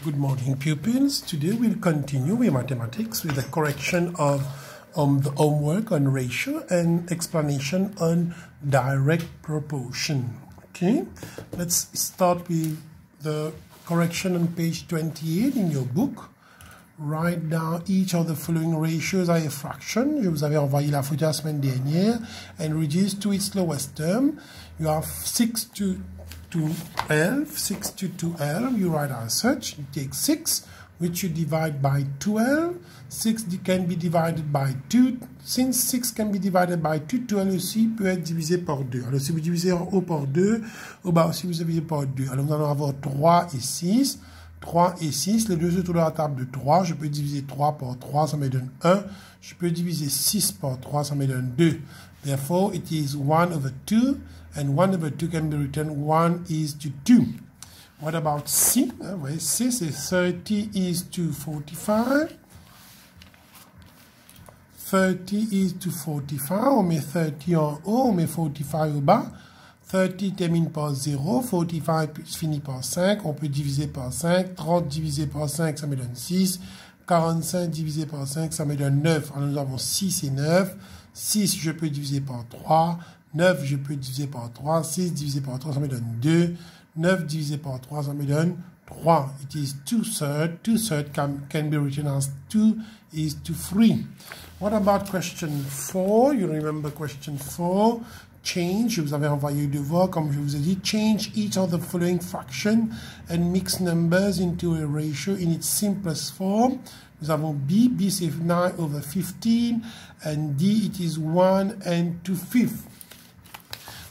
Good morning, pupils. Today we'll continue with mathematics with the correction of the homework on ratio and explanation on direct proportion. Okay, let's start with the correction on page 28 in your book. Write down each of the following ratios are a fraction. Je vous avais envoyé la photo la semaine dernière. And reduce to its lowest term. You have 6 to 12, 6 to 12, you write as such. You take 6, which you divide by 12. 6 can be divided by 2. Since 6 can be divided by 2, 12 aussi peut être divisé par 2. Alors si vous divisez en haut par 2, au bas aussi vous divisez par 2. Alors nous allons avoir 3 et 6. 3 et 6, les deux autour de la table de 3, je peux diviser 3 par 3, ça me donne 1. Je peux diviser 6 par 3, ça me donne 2. Therefore, it is 1 over 2, and 1 over 2 can be written 1 is to 2. What about C? Voyez, C, c'est 30 is to 45. 30 is to 45. On met 30 en haut, on met 45 au bas. 30 termine par 0, 45 finit par 5, on peut diviser par 5, 30 divisé par 5, ça me donne 6, 45 divisé par 5, ça me donne 9. Alors nous avons 6 et 9, 6 je peux diviser par 3, 9 je peux diviser par 3, 6 divisé par 3, ça me donne 2, 9 divisé par 3, ça me donne 3. It is 2/3, 2/3 can be written as 2 is to 3. What about question 4? You remember question 4? Change, je vous avais envoyé le devoir, comme je vous ai dit, change each of the following fraction and mix numbers into a ratio in its simplest form. Nous avons B, B c'est 9 over 15, and D, it is 1 and 2/5.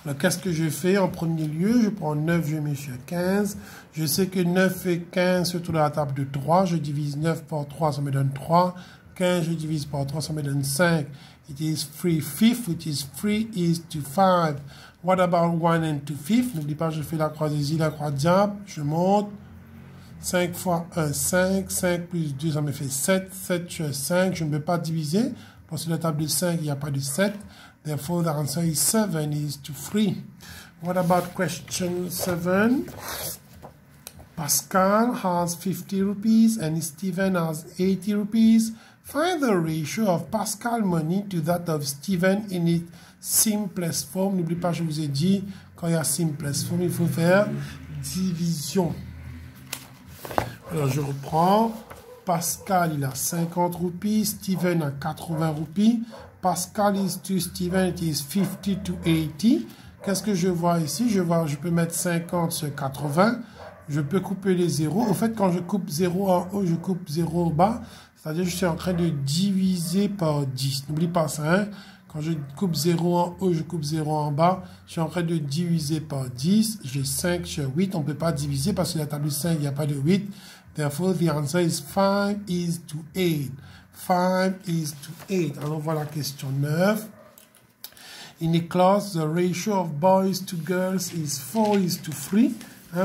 Alors, qu'est-ce que je fais en premier lieu? Je prends 9, je mets sur 15. Je sais que 9 et 15 sont autour de la table de 3. Je divise 9 par 3, ça me donne 3. 15, je divise par 3, ça me donne 5. It is 3/5, which is 3 is to 5. What about 1 and 2/5? N'oublie pas, je fais la croisée, la croix diable. Je monte. 5 fois 1, 5. 5 plus 2, ça me fait 7. 7 sur 5, je ne peux pas diviser. Parce que la table de 5, il n'y a pas de 7. Therefore, the answer is 7 is to 3. What about question 7? Pascal has 50 rupees and Stephen has 80 rupees. Find the ratio of Pascal money to that of Stephen in its simplest form. N'oublie pas, je vous ai dit, quand il y a simplest form, il faut faire division. Alors, je reprends. Pascal, il a 50 roupies. Stephen a 80 roupies. Pascal is to Stephen, it is 50 to 80. Qu'est-ce que je vois ici? Je peux mettre 50 sur 80. Je peux couper les zéros. Au fait, quand je coupe 0 en haut, je coupe 0 au bas. C'est-à-dire que je suis en train de diviser par 10. N'oublie pas ça, hein? Quand je coupe 0 en haut, je coupe 0 en bas. Je suis en train de diviser par 10. J'ai 5 sur 8. On ne peut pas diviser parce que la table 5, il n'y a pas de 8. Therefore, the answer is 5 is to 8. 5 is to 8. Alors, voilà la question 9. In a class, the ratio of boys to girls is 4 is to 3.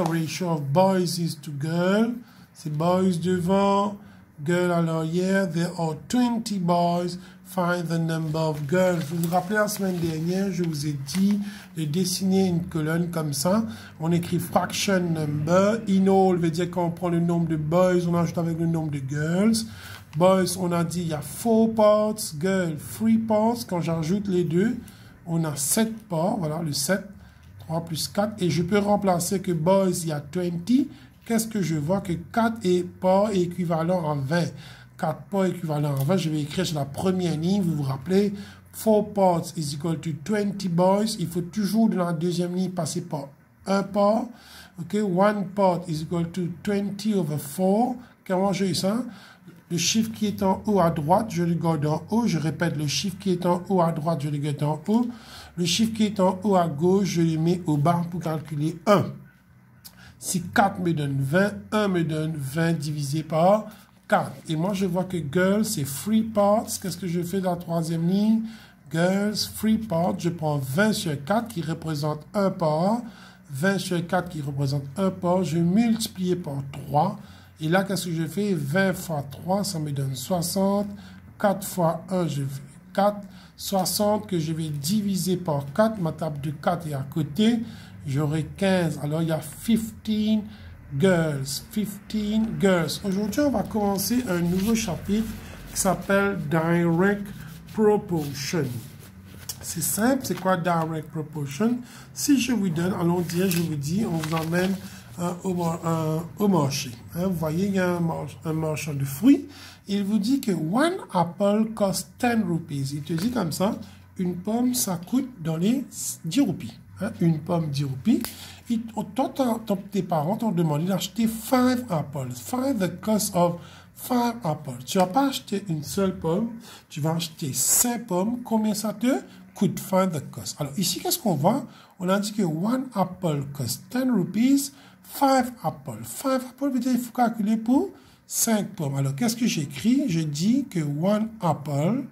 Ratio of boys is to girls. C'est boys devant. Girl à l'arrière, there are 20 boys, find the number of girls. Vous vous rappelez la semaine dernière, je vous ai dit de dessiner une colonne comme ça. On écrit fraction number. In all veut dire qu'on prend le nombre de boys, on ajoute avec le nombre de girls. Boys, on a dit il y a 4 parts, girls, 3 parts. Quand j'ajoute les deux, on a 7 parts, voilà le 7, 3 plus 4. Et je peux remplacer que boys, il y a 20. Qu'est-ce que je vois? Que 4 parts est équivalent à 20. 4 parts équivalent à 20. Je vais écrire sur la première ligne. Vous vous rappelez? 4 parts is equal to 20 boys. Il faut toujours dans la deuxième ligne passer par 1 part. OK? 1 part is equal to 20 over 4. Comment j'ai ça? Le chiffre qui est en haut à droite, je le garde en haut. Je répète, le chiffre qui est en haut à droite, je le garde en haut. Le chiffre qui est en haut à gauche, je le mets au bas pour calculer 1. Si 4 me donne 20, 1 me donne 20 divisé par 4. Et moi, je vois que girls, c'est 3 parts. Qu'est-ce que je fais dans la troisième ligne? Girls, 3 parts. Je prends 20 sur 4 qui représente 1 part. 20 sur 4 qui représente 1 part. Je multiplie par 3. Et là, qu'est-ce que je fais? 20 fois 3, ça me donne 60. 4 fois 1, je fais 4. 60 que je vais diviser par 4. Ma table de 4 est à côté. J'aurai 15. Alors, il y a 15 girls. 15 girls. Aujourd'hui, on va commencer un nouveau chapitre qui s'appelle Direct Proportion. C'est simple, c'est quoi Direct Proportion? Si je vous donne, allons dire, je vous dis, on vous emmène au marché. Hein, vous voyez, il y a un marchand de fruits. Il vous dit que one apple cost 10 rupees. Il te dit comme ça, une pomme, ça coûte dans les 10 roupies. Hein, une pomme, 10 roupies. Tes parents t'ont demandé d'acheter 5 apples. Find the cost of 5 apples. Tu vas pas acheter une seule pomme, tu vas acheter 5 pommes. Combien ça te coûte? Find the cost. Alors ici, qu'est-ce qu'on voit? On a dit que one apple cost 10 rupees. 5 apples. 5 apples, veut dire il faut calculer pour 5 pommes. Alors, qu'est-ce que j'écris? Je dis que one apple,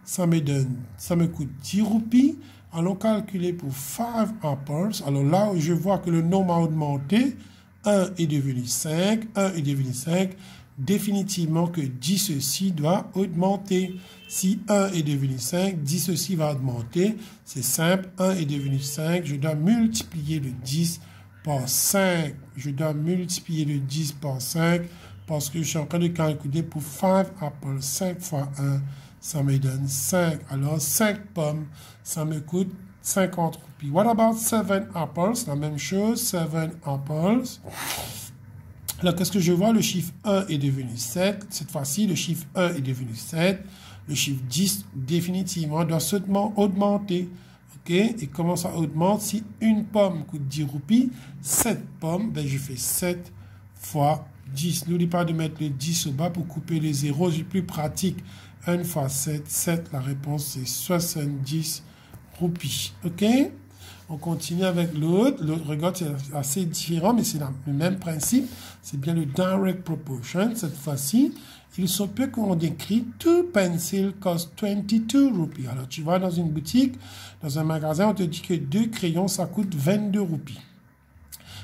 ça me coûte 10 roupies. Allons calculer pour 5 apples. Alors là, je vois que le nombre a augmenté. 1 est devenu 5. 1 est devenu 5. Définitivement que 10 ceci doit augmenter. Si 1 est devenu 5, 10 ceci va augmenter. C'est simple. 1 est devenu 5. Je dois multiplier le 10 par 5. Je dois multiplier le 10 par 5 parce que je suis en train de calculer pour 5 apples. 5 fois 1, ça me donne 5. Alors, 5 pommes, ça me coûte 50 roupies. What about 7 apples? La même chose, 7 apples. Alors, qu'est-ce que je vois? Le chiffre 1 est devenu 7. Cette fois-ci, le chiffre 1 est devenu 7. Le chiffre 10, définitivement, doit seulement augmenter. Okay. Et comment ça augmente? Si une pomme coûte 10 roupies, 7 pommes, ben je fais 7 fois 10. N'oublie pas de mettre le 10 au bas pour couper les zéros. C'est plus pratique. 1 fois 7, 7. La réponse, c'est 70 roupies. OK? On continue avec l'autre. L'autre, regarde, c'est assez différent, mais c'est le même principe. C'est bien le direct proportion. Cette fois-ci, il se peut qu'on décrit 2 pencils cost 22 roupies. Alors, tu vas dans une boutique, dans un magasin, on te dit que 2 crayons, ça coûte 22 roupies.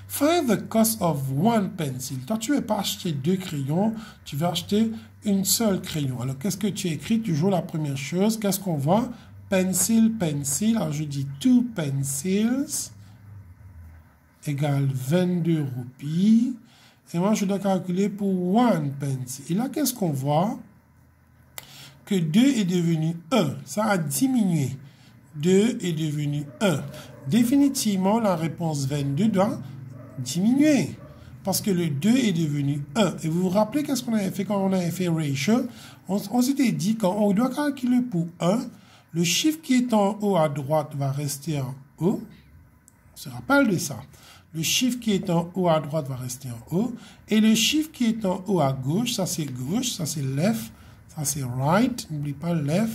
Find the cost of 1 pencil. Toi, tu ne veux pas acheter 2 crayons, tu veux acheter une seule crayon. Alors, qu'est-ce que tu écris? Toujours la première chose. Qu'est-ce qu'on voit? Pencil, pencil. Alors, je dis 2 pencils égale 22 roupies. Et moi, je dois calculer pour 1 pencil. Et là, qu'est-ce qu'on voit? Que 2 est devenu 1. Ça a diminué. 2 est devenu 1. Définitivement, la réponse 22 doit diminuer. Parce que le 2 est devenu 1. Et vous vous rappelez qu'est-ce qu'on avait fait quand on avait fait ratio? On s'était dit qu'on doit calculer pour 1. Le chiffre qui est en haut à droite va rester en haut. On se rappelle de ça. Le chiffre qui est en haut à droite va rester en haut. Et le chiffre qui est en haut à gauche, ça c'est gauche, ça c'est left, ça c'est right. N'oublie pas left,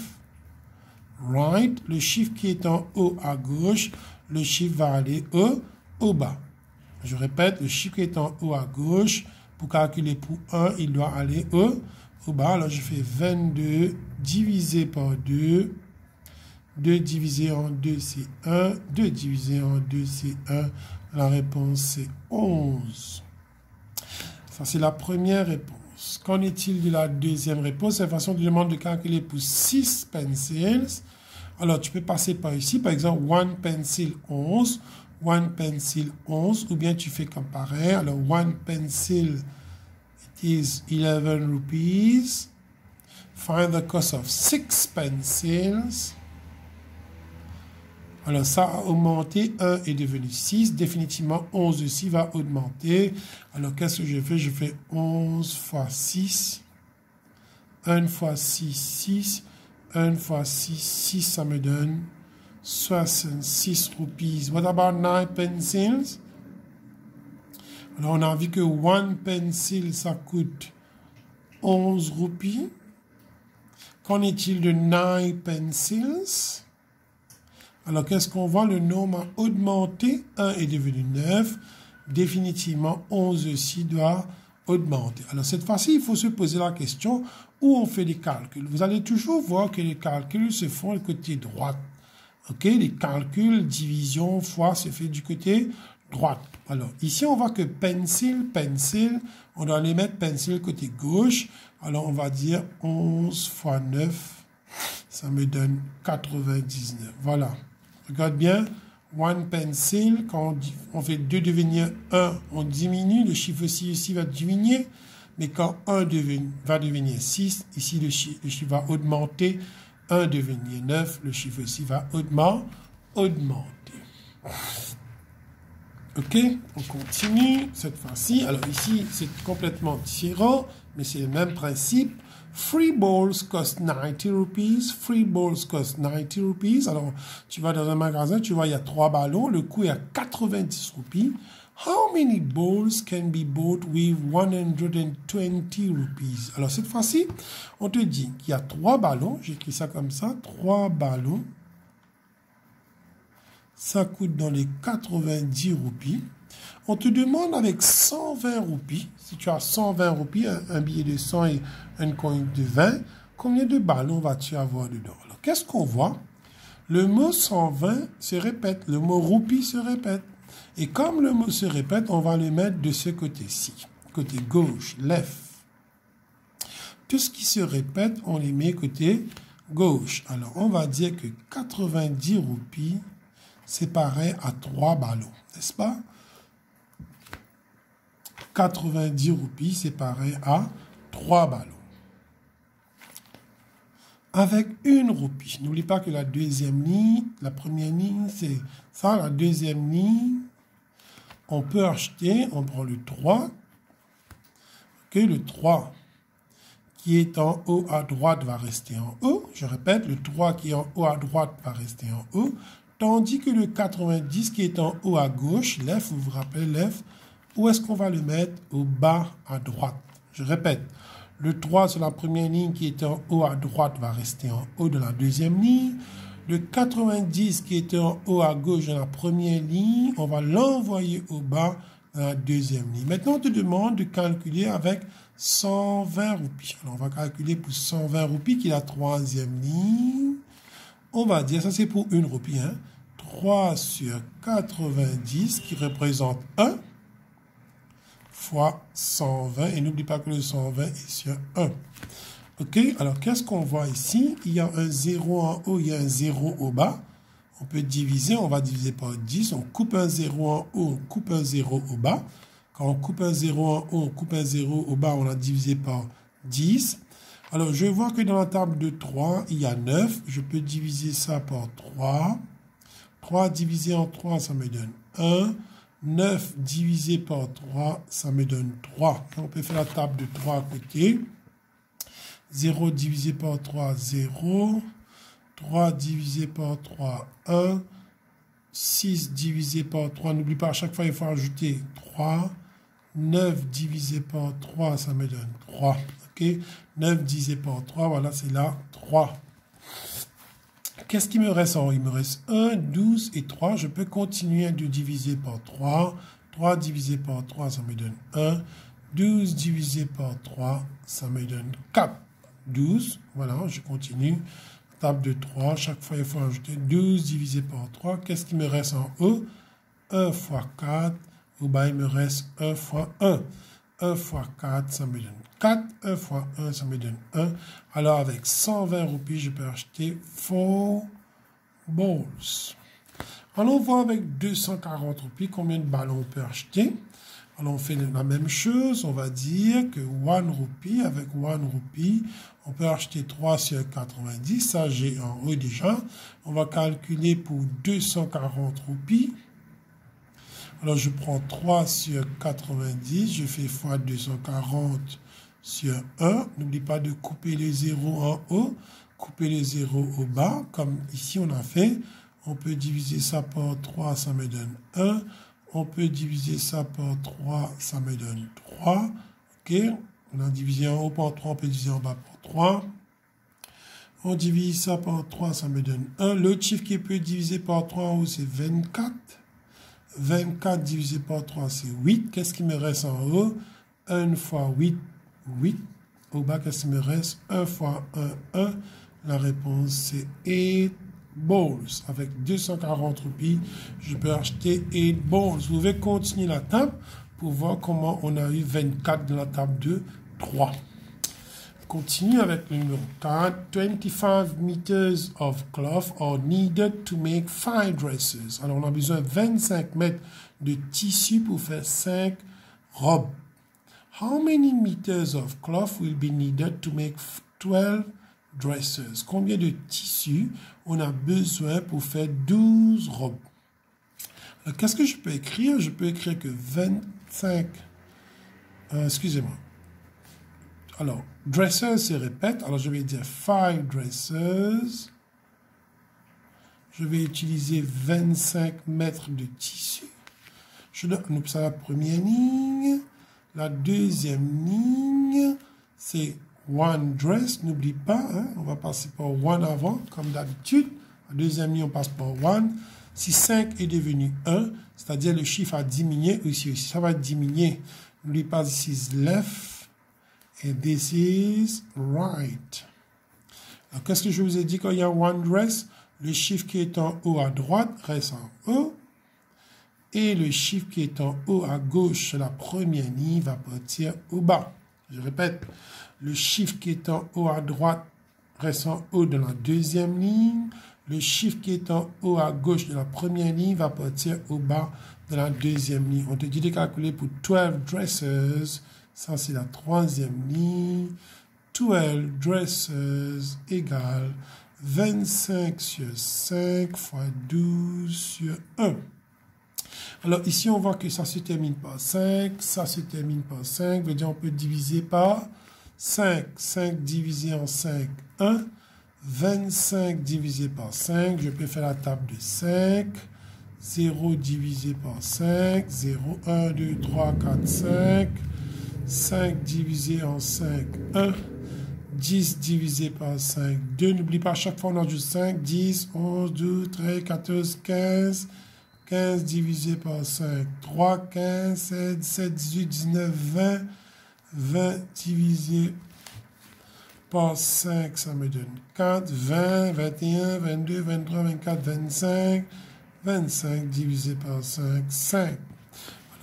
right. Le chiffre qui est en haut à gauche, le chiffre va aller au bas. Je répète, le chiffre qui est en haut à gauche, pour calculer pour 1, il doit aller au bas. Alors je fais 22 divisé par 2. 2 divisé en 2, c'est 1. 2 divisé en 2, c'est 1. La réponse, c'est 11. Ça, c'est la première réponse. Qu'en est-il de la deuxième réponse? C'est la façon de demander de calculer pour 6 pencils. Alors, tu peux passer par ici. Par exemple, 1 pencil, 11. 1 pencil, 11. Ou bien tu fais comme pareil. Alors, 1 pencil, it is 11 rupees. Find the cost of 6 pencils. Alors, ça a augmenté, 1 est devenu 6. Définitivement, 11 aussi va augmenter. Alors, qu'est-ce que je fais? Je fais 11 fois 6. 1 fois 6, 6. 1 fois 6, 6, ça me donne 66 roupies. What about 9 pencils? Alors, on a vu que 1 pencil, ça coûte 11 roupies. Qu'en est-il de 9 pencils? Alors, qu'est-ce qu'on voit? Le nombre a augmenté. 1 est devenu 9. Définitivement, 11 aussi doit augmenter. Alors, cette fois-ci, il faut se poser la question où on fait les calculs. Vous allez toujours voir que les calculs se font du côté droit. OK? Les calculs, division, fois, se fait du côté droit. Alors, ici, on voit que pencil, pencil, on doit les mettre pencil côté gauche. Alors, on va dire 11 fois 9. Ça me donne 99. Voilà. Regarde bien. One pencil, quand on fait 2 devenir 1, on diminue, le chiffre 6 ici va diminuer, mais quand 1 va devenir 6, ici le chiffre va augmenter, 1 devenir 9, le chiffre ici va augmenter. Ok, on continue cette fois-ci. Alors ici, c'est complètement différent, mais c'est le même principe. 3 balls cost 90 rupees. 3 balls cost 90 rupees. Alors, tu vas dans un magasin, tu vois, il y a 3 ballons. Le coût est à 90 roupies. How many balls can be bought with 120 rupees? Alors, cette fois-ci, on te dit qu'il y a 3 ballons. J'écris ça comme ça. 3 ballons. Ça coûte dans les 90 roupies. On te demande avec 120 roupies, si tu as 120 roupies, un billet de 100 et un coin de 20, combien de ballons vas-tu avoir dedans? Alors, qu'est-ce qu'on voit? Le mot 120 se répète, le mot roupie se répète. Et comme le mot se répète, on va le mettre de ce côté-ci, côté gauche, left. Tout ce qui se répète, on les met côté gauche. Alors, on va dire que 90 roupies, c'est pareil à 3 ballons, n'est-ce pas? 90 roupies, c'est pareil à 3 ballons. Avec 1 roupie, n'oublie pas que la deuxième ligne, la première ligne, c'est ça, la deuxième ligne, on peut acheter, on prend le 3, que le 3 qui est en haut à droite va rester en haut, je répète, le 3 qui est en haut à droite va rester en haut, tandis que le 90 qui est en haut à gauche, left, vous vous rappelez, left, où est-ce qu'on va le mettre? Au bas à droite. Je répète, le 3 sur la première ligne qui est en haut à droite va rester en haut de la deuxième ligne. Le 90 qui est en haut à gauche de la première ligne, on va l'envoyer au bas de la deuxième ligne. Maintenant, on te demande de calculer avec 120 roupies. Alors, on va calculer pour 120 roupies qui est la troisième ligne. On va dire, ça c'est pour 1 roupie, hein, 3 sur 90 qui représente 1. Fois 120, et n'oublie pas que le 120 est sur 1. Ok, alors qu'est-ce qu'on voit ici? Il y a un 0 en haut, il y a un 0 au bas. On peut diviser, on va diviser par 10. On coupe un 0 en haut, on coupe un 0 au bas. Quand on coupe un 0 en haut, on coupe un 0 au bas, on l'a divisé par 10. Alors, je vois que dans la table de 3, il y a 9. Je peux diviser ça par 3. 3 divisé en 3, ça me donne 1. 9 divisé par 3, ça me donne 3. On peut faire la table de 3 à côté. 0 divisé par 3, 0. 3 divisé par 3, 1. 6 divisé par 3, n'oublie pas, à chaque fois, il faut ajouter 3. 9 divisé par 3, ça me donne 3. Ok, 9 divisé par 3, voilà, c'est là 3. Qu'est-ce qui me reste en haut? Il me reste 1, 12 et 3. Je peux continuer de diviser par 3. 3 divisé par 3, ça me donne 1. 12 divisé par 3, ça me donne 4. 12, voilà, je continue. Table de 3, chaque fois il faut ajouter 12 divisé par 3. Qu'est-ce qui me reste en haut? 1 fois 4. Au bas, il me reste 1 fois 1. 1 fois 4, ça me donne 4. 1 fois 1, ça me donne 1. Alors, avec 120 roupies, je peux acheter 4 balls. Alors, on voit avec 240 roupies combien de ballons on peut acheter. Alors, on fait la même chose. On va dire que 1 roupie, avec 1 roupie, on peut acheter 3 sur 90. Ça, j'ai en haut déjà. On va calculer pour 240 roupies. Alors, je prends 3 sur 90, je fais fois 240 sur 1. N'oublie pas de couper les zéros en haut, couper les zéros au bas, comme ici on a fait. On peut diviser ça par 3, ça me donne 1. On peut diviser ça par 3, ça me donne 3. Ok, on a divisé en haut par 3, on peut diviser en bas par 3. On divise ça par 3, ça me donne 1. L'autre chiffre qui peut diviser par 3 en haut, c'est 24. 24 divisé par 3, c'est 8. Qu'est-ce qui me reste en haut? 1 fois 8, 8. Au bas, qu'est-ce qui me reste? 1 fois 1, 1. La réponse, c'est 8 balls. Avec 240 roupies, je peux acheter 8 balls. Vous pouvez continuer la table pour voir comment on a eu 24 dans la table de 3. continue avec le numéro 4. 25 meters of cloth are needed to make 5 dresses. Alors, on a besoin de 25 mètres de tissu pour faire 5 robes. How many meters of cloth will be needed to make 12 dresses? Combien de tissu on a besoin pour faire 12 robes? Alors, qu'est-ce que je peux écrire? Je peux écrire que 25... excusez-moi. Alors, dresses se répète. Alors, je vais dire 5 dresses. Je vais utiliser 25 mètres de tissu. Je donne la première ligne. La deuxième ligne, c'est one dress. N'oublie pas, hein, on va passer par one avant, comme d'habitude. La deuxième ligne, on passe par one. Si 5 est devenu 1, c'est-à-dire le chiffre a diminué, ici aussi, ça va diminuer. N'oublie pas, this is left. Et this is right. Alors, qu'est-ce que je vous ai dit quand il y a one dress? Le chiffre qui est en haut à droite reste en haut. Et le chiffre qui est en haut à gauche sur la première ligne va partir au bas. Je répète, le chiffre qui est en haut à droite reste en haut de la deuxième ligne. Le chiffre qui est en haut à gauche de la première ligne va partir au bas de la deuxième ligne. On te dit de calculer pour 12 dresses. Ça, c'est la troisième ligne. 12 dresses égale 25 sur 5 fois 12 sur 1. Alors, ici, on voit que ça se termine par 5. Ça se termine par 5. Veut dire on peut diviser par 5. 5 divisé en 5, 1. 25 divisé par 5. Je peux faire la table de 5. 0 divisé par 5. 0, 1, 2, 3, 4, 5. 5 divisé en 5, 1. 10 divisé par 5, 2. N'oublie pas, à chaque fois, on ajoute 5. 10, 11, 12, 13, 14, 15. 15 divisé par 5, 3, 15, 16, 17, 18, 19, 20. 20 divisé par 5, ça me donne 4. 20, 21, 22, 23, 24, 25. 25 divisé par 5, 5.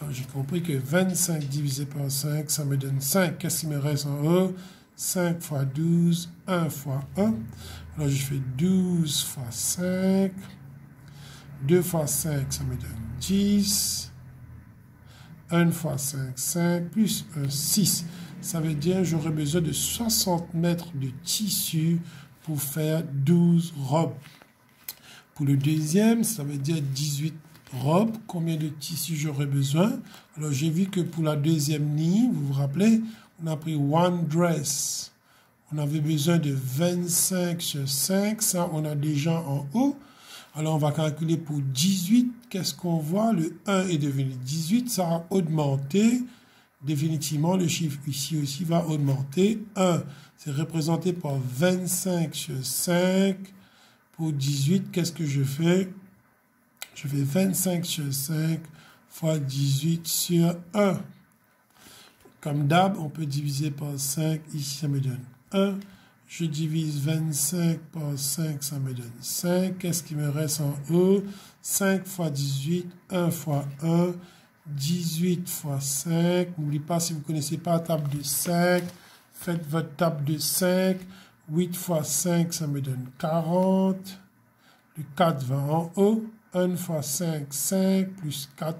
Alors, j'ai compris que 25 divisé par 5, ça me donne 5. Qu'est-ce qui me reste en haut? 5 fois 12, 1 fois 1. Alors, je fais 12 fois 5. 2 fois 5, ça me donne 10. 1 fois 5, 5. Plus 1, 6. Ça veut dire que j'aurai besoin de 60 mètres de tissu pour faire 12 robes. Pour le deuxième, ça veut dire 18 robes. Combien de tissu j'aurai besoin? Alors, j'ai vu que pour la deuxième ligne, vous vous rappelez, on a pris one dress. On avait besoin de 25 sur 5. Ça, on a déjà en haut. Alors, on va calculer pour 18. Qu'est-ce qu'on voit? Le 1 est devenu 18. Ça a augmenté. Définitivement, le chiffre ici aussi va augmenter. 1, c'est représenté par 25 sur 5. Pour 18, qu'est-ce que je fais? Je fais 25 sur 5 fois 18 sur 1. Comme d'hab, on peut diviser par 5. Ici, ça me donne 1. Je divise 25 par 5, ça me donne 5. Qu'est-ce qui me reste en haut? 5 fois 18, 1 fois 1, 18 fois 5. N'oubliez pas, si vous ne connaissez pas la table de 5, faites votre table de 5. 8 fois 5, ça me donne 40. Le 4 va en haut. 1 fois 5, 5, plus 4,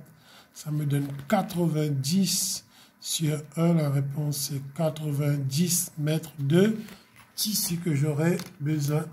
ça me donne 90 sur 1. La réponse est 90 mètres de tissu que j'aurai besoin